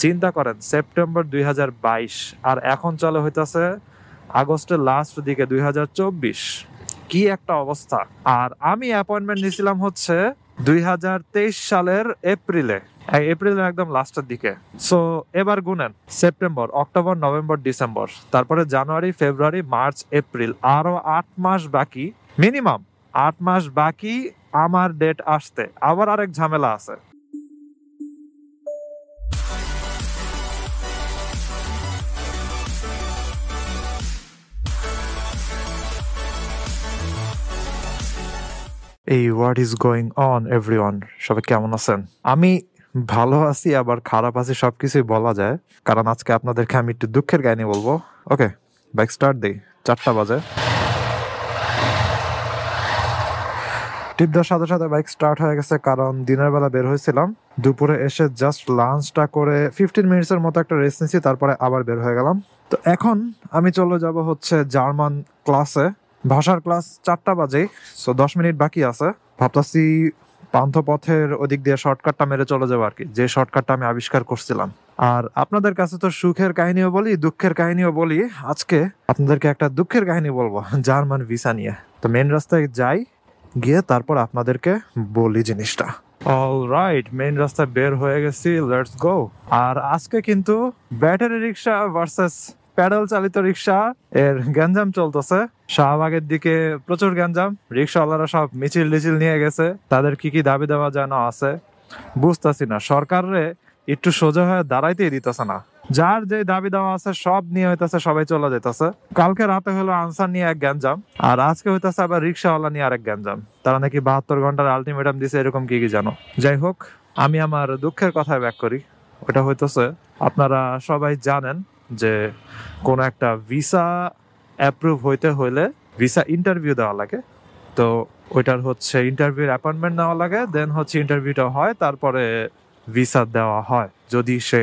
চিন্তা করেন সেপ্টেম্বর 2022 আর এখন চলে হইতাছে আগস্টের লাস্ট দিকে 2024। কি একটা অবস্থা। আর আমি অ্যাপয়েন্টমেন্ট নিয়েছিলাম হচ্ছে 2023 সালের এপ্রিলের একদম লাস্টের দিকে। সো এবার গুনেন, সেপ্টেম্বর, অক্টোবর, নভেম্বর, ডিসেম্বর, তারপরে জানুয়ারি, ফেব্রুয়ারি, মার্চ, এপ্রিল, আরো 8 মাস বাকি, মিনিমাম 8 মাস বাকি আমার ডেট আসতে। আবার আরেক ঝামেলা আছে। এই what is going on everyone, সবাই কেমন আছেন? আমি ভালো আছি, আবার খারাপ আছি, সবকিছুই বলা যায়। কারণ আজকে আপনাদেরকে আমি একটু দুঃখের কাহিনী বলবো। ওকে, বাইক স্টার্ট দেই। 4টা বাজে, টিপ দেওয়ার সাথে সাথে বাইক স্টার্ট হয়ে গেছে। কারণ দিনের বেলা বের হয়েছিলাম, দুপুরে এসে জাস্ট লাঞ্চটা করে 15 মিনিটসের মতো একটা রেস্ট নিয়েছি, তারপরে আবার বের হয়ে গেলাম। তো এখন আমি চলে যাব হচ্ছে জার্মান ক্লাসে, ভাষার ক্লাস 4টা বাজে। সো 10 মিনিট বাকি আছে। ভাবতাছি পান্থপথের ওদিক দিয়ে শর্টকাটটা মেরে চলে যাবো আর কি, যে শর্টকাটটা আমি আবিষ্কার করছিলাম। আর আপনাদের কাছে তো সুখের কাহিনীও বলি, দুঃখের কাহিনীও বলি। আজকে আপনাদেরকে একটা দুঃখের কাহিনী বলবো জার্মান ভিসা নিয়ে। তো মেন রাস্তায় যাই, গিয়ে তারপর আপনাদেরকে বলি জিনিসটা। অলরাইট, মেইন রাস্তায় বের হয়ে গেছি, লেটস গো। আর আজকে কিন্তু ব্যাটারি রিক্সা ভার্সেস প্যাডেল চালিত রিক্সা এর গ্যাঞ্জাম চলতেছে। শাহবাগের দিকে প্রচুর গ্যাঞ্জাম, রিক্সাওয়ালারা সব মিছিল টিছিল নিয়ে গেছে, তাদের কি কি দাবি দেওয়া যেন আছে বুঝতেছি না। সরকারে একটু সোজা হয়ে দাঁড়াইতেই দিতেছে না, যার যে দাবি দেওয়া আছে সব নিয়ে হইতেছে সবাই চলে যেতেছে। কালকে রাতে হলো আনসার নিয়ে এক গ্যাঞ্জাম, আর আজকে হইতেছে আবার রিক্সাওয়ালা নিয়ে আরেক গ্যাঞ্জাম। তারা নাকি 72 ঘন্টার আলটিমেটাম দিছে, এরকম কি কি জানো। যাই হোক, আমি আমার দুঃখের কথায় ব্যাক করি। ওটা হইতেছে, আপনারা সবাই জানেন যে কোন একটা ভিসা অ্যাপ্রুভ হইতে হইলে ভিসা ইন্টারভিউ দেওয়া লাগে। তো ওইটার হচ্ছে ইন্টারভিউর অ্যাপয়েন্টমেন্ট নেওয়া লাগে, দেন হচ্ছে ইন্টারভিউটা হয়, তারপরে ভিসা দেওয়া হয় যদি সে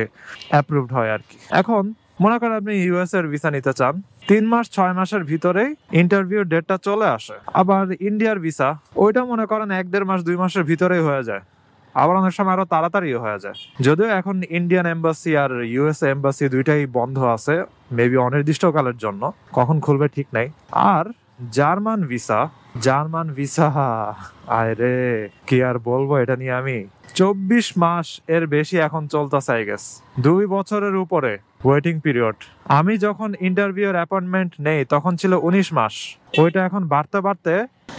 অ্যাপ্রুভড হয় আর কি। এখন মনে করেন আপনি ইউএস এর ভিসা নিতে চান, 3 মাস 6 মাসের ভিতরেই ইন্টারভিউ ডেটটা চলে আসে। আবার ইন্ডিয়ার ভিসা, ওইটা মনে করেন 1-1.5 মাস 2 মাসের ভিতরেই হয়ে যায়। আবার অনেক সময় আরো তাড়াতাড়িও হয়ে যায়। যদিও এখন ইন্ডিয়ান এম্বাসি আর ইউএসএ এম্বাসি দুইটাই বন্ধ আছে, মেবি অনির্দিষ্টকালের জন্য, কখন খুলবে ঠিক নাই। আর জার্মান ভিসা আরে কি আর বলবো এটা নিয়ে। আমি 24 মাস এর বেশি এখন চলতেছে, আই গেস 2 বছরের উপরে ওয়েটিং পিরিয়ড। আমি যখন ইন্টারভিউর অ্যাপয়েন্টমেন্ট নেই তখন ছিল 19 মাস, ওইটা এখন বাড়তে বাড়তে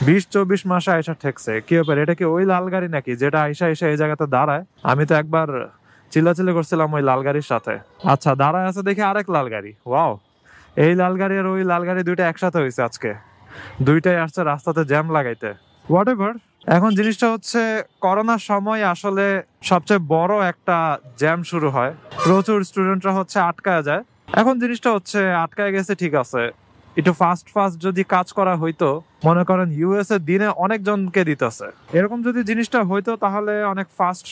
20-24 মাসে আইসা ঠেকছে। কি ব্যাপার, এটা কি ওই লাল গাড়ি নাকি যেটা আইসা এসে এই জায়গাতে দাঁড়ায়? আমি তো একবার চিল্লাচিল্লি করছিলাম ওই লাল গাড়ির সাথে। আচ্ছা, দাঁড়ায় আছে দেখি আরেক লাল গাড়ি। ওয়াও, এই লাল গাড়ি আর ওই লাল গাড়ি দুইটা একসাথে হয়েছে আজকে, দুইটাই আসছে রাস্তাতে জ্যাম লাগাইতে। What ever. এখন জিনিসটা হচ্ছে, করোনার সময় আসলে সবচেয়ে বড় একটা জ্যাম শুরু হয়, প্রচুর স্টুডেন্টরা হচ্ছে আটকায় যায়। এখন জিনিসটা হচ্ছে আটকায় গেছে, ঠিক আছে, একটু ফাস্ট যদি কাজ করা হইতো, মনে করেন ইউএস এ দিনে অনেকজনকে দিতেছে, এরকম যদি জিনিসটা হইতো তাহলে অনেক ফাস্ট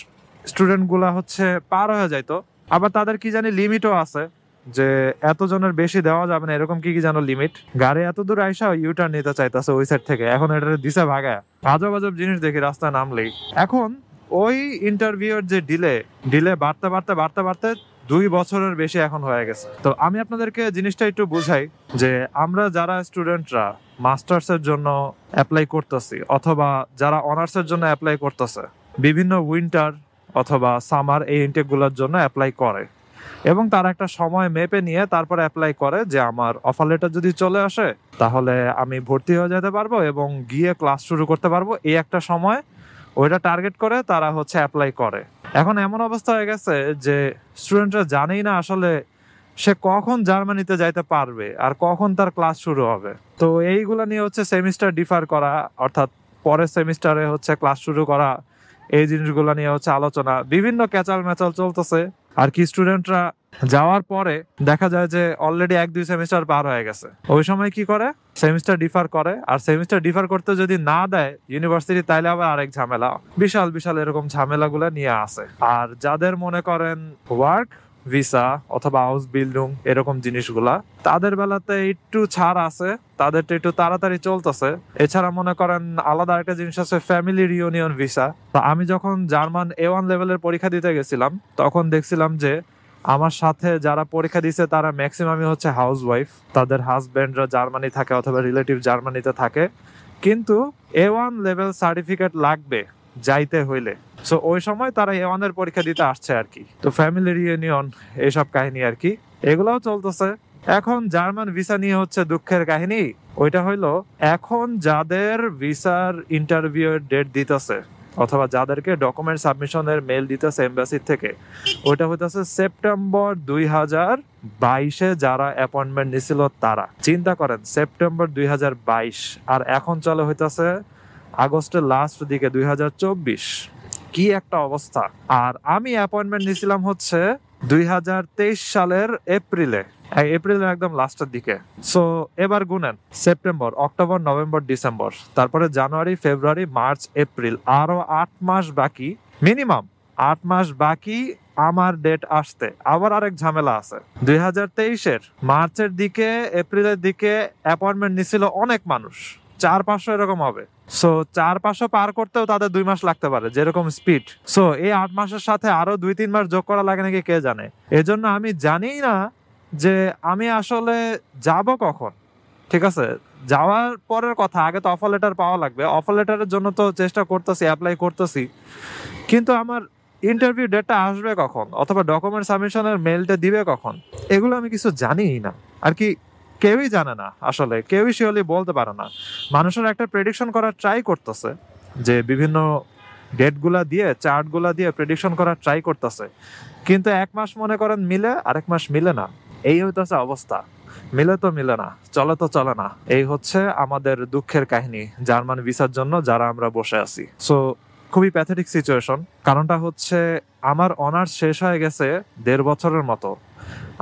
স্টুডেন্ট গুলা হচ্ছে পার হয়ে যাইতো। আবার তাদের কি জানি লিমিটও আছে, যে এতজনের বেশি দেওয়া যাবে না, এরকম কি কি জানো লিমিট। গাড়ি এত দূর আইসা ইউটার্ন নিতে চাইতেছে ওই সাইড থেকে, এখন এটা দিছে ভাগায়। আজব আজব জিনিস দেখি রাস্তায় নামলেই। এখন ওই ইন্টারভিউর যে ডিলে বাড়তে বাড়তে বাড়তে বাড়তে 2 বছরের বেশি এখন হয়ে গেছে। তো আমি আপনাদেরকে জিনিসটা একটু বুঝাই, যে আমরা যারা স্টুডেন্টরা মাস্টার্স এর জন্য অ্যাপ্লাই করতেছি, অথবা যারা অনার্স এর জন্য অ্যাপ্লাই করতেছে, বিভিন্ন উইন্টার অথবা সামার এই ইনটেক গুলোর জন্য অ্যাপ্লাই করে, এবং তার একটা সময় মেপে নিয়ে তারপরে অ্যাপ্লাই করে যে আমার অফার লেটার যদি চলে আসে তাহলে আমি ভর্তি হয়ে যেতে পারবো এবং গিয়ে ক্লাস শুরু করতে পারবো, এই একটা সময় ওইটা টার্গেট করে তারা হচ্ছে অ্যাপ্লাই করে। এখন এমন অবস্থা হয়ে গেছে যে স্টুডেন্টরা জানেই না আসলে সে কখন জার্মানিতে যাইতে পারবে আর কখন তার ক্লাস শুরু হবে। তো এইগুলা নিয়ে হচ্ছে সেমিস্টার ডিফার করা, অর্থাৎ পরের সেমিস্টারে হচ্ছে ক্লাস শুরু করা, এই জিনিসগুলো নিয়ে হচ্ছে আলোচনা, বিভিন্ন ক্যাচাল ম্যাচাল চলতেছে। আর কি স্টুডেন্টরা যাওয়ার পরে দেখা যায় যে অলরেডি 1-2 সেমিস্টার পার হয়ে গেছে, ওই সময় কি করে সেমিস্টার ডিফার করে। আর সেমিস্টার ডিফার করতে যদি না দেয় ইউনিভার্সিটি, তাইলে আবার আরেক ঝামেলা, বিশাল বিশাল এরকম ঝামেলাগুলো নিয়ে আসে। আর যাদের মনে করেন ওয়ার্ক ভিসা অথবা হাউস বিল্ডিং এরকম জিনিসগুলা, তাদের বেলাতে একটু ছাড় আছে, তাদেরটা একটু তাড়াতাড়ি চলতেছে। এছাড়া মনে করেন আলাদা একটা জিনিস আছে ফ্যামিলি রিউনিয়ন ভিসা। তো আমি যখন জার্মান A1 লেভেলের পরীক্ষা দিতে গেছিলাম তখন দেখছিলাম যে আমার সাথে যারা পরীক্ষা দিছে তারা ম্যাক্সিমামই হচ্ছে হাউস ওয়াইফ, তাদের হাজবেন্ডরা জার্মানি থাকে অথবা রিলেটিভ জার্মানিতে থাকে, কিন্তু A1 লেভেল সার্টিফিকেট লাগবে যাইতে হইলে। সো ওই সময় তারা A1 এর পরীক্ষা দিতে আসছে আর কি। তো ফ্যামিলি রিউনিয়ন এইসব কাহিনী আর কি, এগুলাও চলতেছে। এখন জার্মান ভিসা নিয়ে হচ্ছে দুঃখের কাহিনী, ওইটা হইলো এখন যাদের ভিসার ইন্টারভিউ ডেট দিতেছে অথবা যাদেরকে ডকুমেন্ট সাবমিশনের মেল দিতেছে এমবাসি থেকে, ওইটা হইতেছে সেপ্টেম্বর 2022-এ যারা অ্যাপয়েন্টমেন্ট নিছিল তারা। চিন্তা করেন সেপ্টেম্বর 2022 আর এখন চলে হইতেছে আগস্টের লাস্ট দিকে 2024, কি একটা অবস্থা। আর আমি অ্যাপয়েন্টমেন্ট নিছিলাম হচ্ছে 2023 সালের এপ্রিলের একদম লাস্টের দিকে। সো এবার গুনেন সেপ্টেম্বর, অক্টোবর, নভেম্বর, ডিসেম্বর, তারপরে জানুয়ারি, ফেব্রুয়ারি, মার্চ, এপ্রিল, আরো 8 মাস বাকি, মিনিমাম 8 মাস বাকি আমার ডেট আসতে। আবার আরেক ঝামেলা আছে, 2023-এর মার্চের দিকে এপ্রিলের দিকে অ্যাপয়েন্টমেন্ট নিছিল অনেক মানুষ, 400-500 এরকম হবে। সো 400-500 পার করতেও তাদের 2 মাস লাগতে পারে যেরকম স্পিড। সো এই 8 মাসের সাথে আরো 2-3 মাস যোগ করা লাগে নাকি কে জানে। এজন্য আমি জানি না যে আমি আসলে যাব কখন। ঠিক আছে, যাওয়ার পরের কথা, আগে তো অফার লেটার পাওয়া লাগবে, অফার লেটারের জন্য তো চেষ্টা করতেছি, অ্যাপ্লাই করতেছি, কিন্তু আমার ইন্টারভিউ ডেটটা আসবে কখন অথবা ডকুমেন্ট সাবমিশনের মেলটা দিবে কখন, এগুলো আমি কিছু জানিই না আর কি। কেউই জানে না আসলে, কেউই শিওরলি বলতে পারে না। মানুষের একটা প্রেডিকশন করার ট্রাই করতেছে, যে বিভিন্ন ডেটগুলা দিয়ে চার্টগুলা দিয়ে প্রেডিকশন করার ট্রাই করতেছে, কিন্তু 1 মাস মনে করেন মিলে, আরেক মাস মিলে না। এই হইতেছে অবস্থা, মিলে তো মিলে না, চলে তো চলে না। এই হচ্ছে আমাদের দুঃখের কাহিনী জার্মান ভিসার জন্য যারা আমরা বসে আছি। সো খুবই প্যাথেটিক সিচুয়েশন। কারণটা হচ্ছে আমার অনার্স শেষ হয়ে গেছে 1.5 বছরের মতো।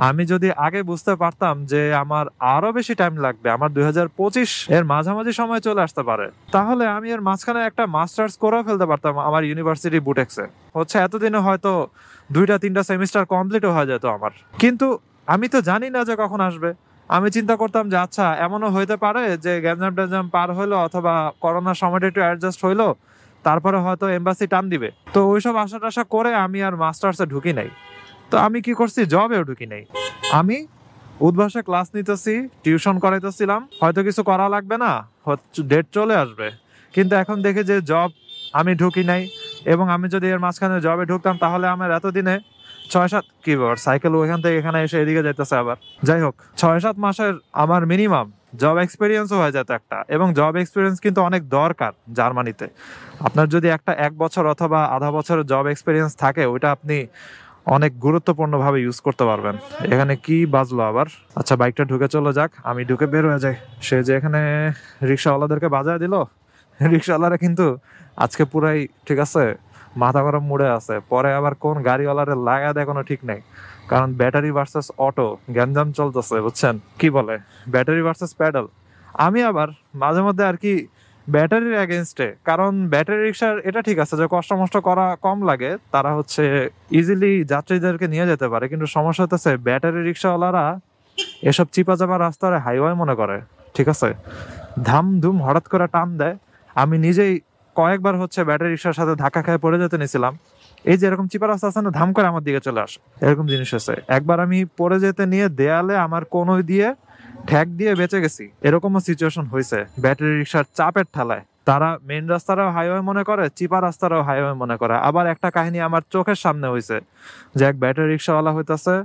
আমি যদি আগে বুঝতে পারতাম যে আমার আরো বেশি টাইম লাগবে, আমার 2025 এর মাঝামাঝি সময় চলে আসতে পারে, তাহলে আমি এর মাঝখানে একটা মাস্টার্স করে ফেলতে পারতাম আমার ইউনিভার্সিটি বুটেক্সে। হচ্ছে এতদিনে হয়তো 2-3টা সেমিস্টার কমপ্লিটও হয়ে যেত আমার। কিন্তু আমি তো জানি না যে কখন আসবে। আমি চিন্তা করতাম যে আচ্ছা এমনও হইতে পারে যে গ্যাঞ্জাম ট্যাঞ্জাম পার হইলো অথবা করোনার সময়টা একটু অ্যাডজাস্ট হইলো, তারপরে হয়তো এমবাসি টান দিবে। তো ওইসব আশা টাশা করে আমি আর মাস্টার্সে ঢুকি নাই। তো আমি কি করছি, জবেও ঢুকি নাই। আমি উদ্ভাসে ক্লাস নিতেছি, টিউশন করাইতেছিলাম, হয়তো কিছু করা লাগবে না, ডেট চলে আসবে। কিন্তু এখন দেখি যে জব আমি ঢুকি নাই, এবং আমি যদি এর মাঝখানে জবে ঢুকতাম তাহলে আমার এতদিনে 6-7 কি ব্যাপার, সাইকেল ওইখান থেকে এখানে এসে এদিকে যাইতেছে আবার। যাই হোক, 6-7 মাসের আমার মিনিমাম জব এক্সপিরিয়েন্সও হয়ে যেত একটা। এবং জব এক্সপিরিয়েন্স কিন্তু অনেক দরকার জার্মানিতে। আপনার যদি একটা 1 বছর অথবা আধা বছরের জব এক্সপিরিয়েন্স থাকে, ওইটা আপনি অনেক গুরুত্বপূর্ণ ভাবে ইউজ করতে পারবেন। এখানে কি বাজলো আবার? আচ্ছা, বাইকটা ঢুকে চলে যাক, আমি ঢুকে বের হয়ে যাই। সে যে এখানে রিক্সাওয়ালাদেরকে বাজায় দিল, রিক্সাওয়ালারা কিন্তু আজকে পুরাই ঠিক আছে, মাথা গরম মুড়ে আছে। পরে আবার কোন গাড়িওয়ালারে লাগা দেয় কোনো ঠিক নেই। কারণ ব্যাটারি ভার্সেস অটো গ্যাঞ্জাম চলতেছে, বুঝছেন? কি বলে ব্যাটারি ভার্সেস প্যাডেল। আমি আবার মাঝে মধ্যে আর কি ব্যাটারির এগেনস্টে। কারণ ব্যাটারি রিক্সার এটা ঠিক আছে যে কষ্ট মষ্ট করা কম লাগে, তারা হচ্ছে ইজিলি যাত্রীদেরকে নিয়ে যেতে পারে। কিন্তু সমস্যা হতেছে ব্যাটারি রিক্সাওয়ালারা এসব চিপা চাপা রাস্তার হাইওয়ে মনে করে, ঠিক আছে, ধাম ধুম হঠাৎ করে টান দেয়। আমি নিজেই কয়েকবার হচ্ছে ব্যাটারি রিক্সার সাথে ধাক্কা খেয়ে পড়ে যেতে নিয়েছিলাম। এই যে এরকম চিপা রাস্তা আছে না, ধাম করে আমার দিকে চলে আসে, এরকম জিনিস হয়েছে। একবার আমি পড়ে যেতে নিয়ে দেয়ালে আমার কোন দিয়ে ঠ্যাক দিয়ে বেঁচে গেছি, এরকমও সিচুয়েশন হয়েছে ব্যাটারি রিক্সার চাপের ঠেলায়। তারা মেইন রাস্তারাও হাইওয়ে মনে করে, চিপা রাস্তারাও হাইওয়ে মনে করে। আবার একটা কাহিনী আমার চোখের সামনে হয়েছে যে এক ব্যাটারি রিক্সাওয়ালা হইতাছে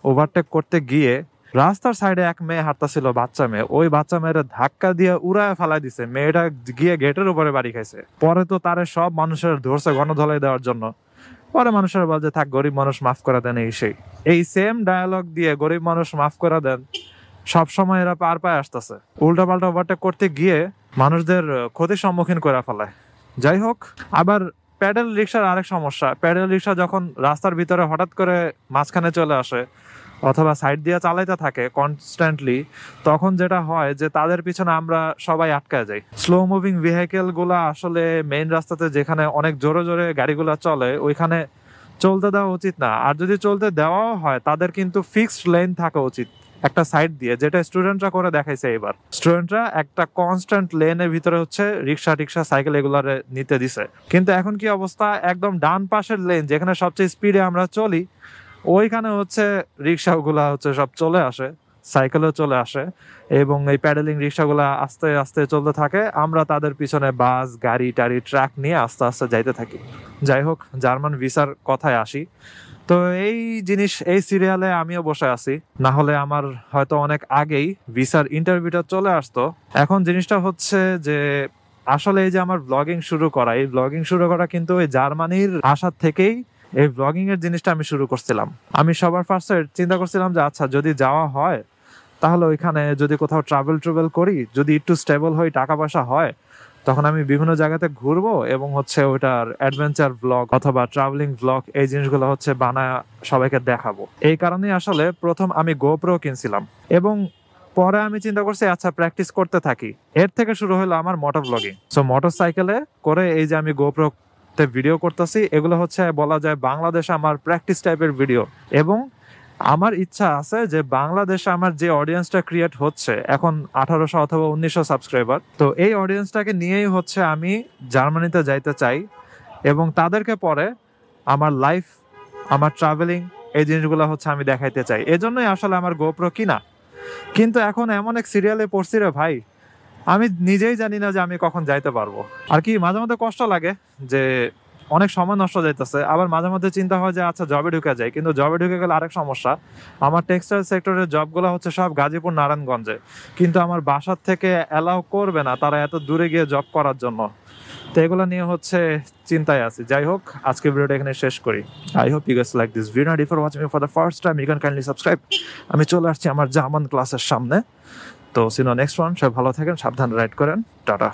ওভারটেক করতে গিয়ে রাস্তার সাইডে এক মেয়ে হাঁটতেছিল, বাচ্চা মেয়ে, ওই বাচ্চা মেয়ের ধাক্কা দিয়ে উড়ায় ফেলাই দিছে। মেয়েটা গিয়ে গেটের উপরে বাড়ি খাইছে। পরে তো তারে সব মানুষের ধরছে গণধলাই দেওয়ার জন্য। পরে মানুষের বলছে থাক, গরিব মানুষ মাফ করে দেন। এই সেম ডায়ালগ দিয়ে গরিব মানুষ মাফ করে দেন সবসময় এরা পার পায় আসতেছে। উল্টা পাল্টা ওভারটেক করতে গিয়ে মানুষদের ক্ষতির সম্মুখীন করে ফেলায়। যাই হোক, আবার প্যাডেল রিক্সার আরেক সমস্যা, প্যাডেল রিক্সা যখন রাস্তার ভিতরে হঠাৎ করে মাঝখানে চলে আসে অথবা সাইড দিয়ে চালাইতে থাকে কনস্ট্যান্টলি, তখন যেটা হয় যে তাদের পিছনে আমরা সবাই আটকায় যাই। স্লো মুভিং ভেহিকেল গুলা আসলে মেইন রাস্তাতে যেখানে অনেক জোরে জোরে গাড়িগুলা চলে ওইখানে চলতে দেওয়া উচিত না। আর যদি চলতে দেওয়াও হয়, তাদের কিন্তু ফিক্সড লেন থাকা উচিত একটা সাইড দিয়ে, যেটা স্টুডেন্টরা করে দেখাইছে। এবার স্টুডেন্টরা একটা কনস্ট্যান্ট লেনের ভিতরে হচ্ছে রিক্সা টিক্সা সাইকেল এগুলারে নিতে দিছে। কিন্তু এখন কি অবস্থা, একদম ডান পাশের লেন যেখানে সবচেয়ে স্পিডে আমরা চলি, ওইখানে হচ্ছে রিক্সাগুলা হচ্ছে সব চলে আসে, সাইকেলও চলে আসে, এবং এই প্যাডেলিং রিক্সাগুলা আস্তে আস্তে চলতে থাকে, আমরা তাদের পিছনে বাস, গাড়ি টাড়ি, ট্রাক নিয়ে আস্তে আস্তে যাইতে থাকি। যাই হোক, জার্মান ভিসার কথায় আসি। তো এই জিনিস, এই সিরিয়ালে আমিও বসে আছি, না হলে আমার হয়তো অনেক আগেই ভিসার ইন্টারভিউটা চলে আসতো। এখন জিনিসটা হচ্ছে যে আসলে এই যে আমার ব্লগিং শুরু করা, এই ব্লগিং শুরু করা কিন্তু ওই জার্মানির আসার থেকেই এই ব্লগিং এর জিনিসটা আমি শুরু করছিলাম। আমি সবার ফার্স্টে চিন্তা করছিলাম যে আচ্ছা যদি যাওয়া হয় তাহলে ওইখানে যদি কোথাও ট্রাভেল করি, যদি একটু স্টেবল হই, টাকা পয়সা হয়, তখন আমি বিভিন্ন জায়গাতে ঘুরবো এবং হচ্ছে ওটার অ্যাডভেঞ্চার ব্লগ অথবা ট্রাভেলিং ব্লগ এই জিনিসগুলো হচ্ছে বানায় সবাইকে দেখাবো। এই কারণেই আসলে প্রথম আমি গোপ্রো কিনছিলাম, এবং পরে আমি চিন্তা করছি আচ্ছা প্র্যাকটিস করতে থাকি। এর থেকে শুরু হলো আমার মোটর ব্লগিং। সো মোটর সাইকেলে করে এই যে আমি গোপ্রো তে ভিডিও করতেছি, এগুলো হচ্ছে বলা যায় বাংলাদেশে আমার প্র্যাকটিস টাইপের ভিডিও। এবং আমার ইচ্ছা আছে যে বাংলাদেশে আমার যে অডিয়েন্সটা ক্রিয়েট হচ্ছে এখন 1800 অথবা 1900 সাবস্ক্রাইবার, তো এই অডিয়েন্সটাকে নিয়েই হচ্ছে আমি জার্মানিতে যাইতে চাই এবং তাদেরকে পরে আমার লাইফ, আমার ট্রাভেলিং এই জিনিসগুলো হচ্ছে আমি দেখাইতে চাই। এজন্যই আসলে আমার গোপ্রো কিনা। কিন্তু এখন এমন এক সিরিয়ালে পড়ছি রে ভাই, আমি নিজেই জানি না যে আমি কখন যাইতে পারবো। আর কি মাঝে মধ্যে কষ্ট লাগে যে অনেক সময় নষ্ট যাইতেছে, আবার মাঝে মধ্যে চিন্তা হয় যে আচ্ছা জবে ঢুকে যায়, কিন্তু জবে ঢুকে গেলে আরেক সমস্যা। আমার টেক্সটাইল সেক্টরের জবগুলো হচ্ছে সব গাজীপুর, নারায়ণগঞ্জে, কিন্তু আমার বাসার থেকে অ্যালাউ করবে না তারা এত দূরে গিয়ে জব করার জন্য। তো এগুলো নিয়ে হচ্ছে চিন্তায় আছি। যাই হোক, আজকে ভিডিওটা এখানে শেষ করি। I hope you guys like this video. If you are watching me for the first time, you can kindly subscribe. আমি চলে আসছি আমার জার্মান ক্লাসের সামনে। তো সি ইউ নেক্সট ওয়ান। সবাই ভালো থাকেন, সাবধানে রাইড করেন, টাটা।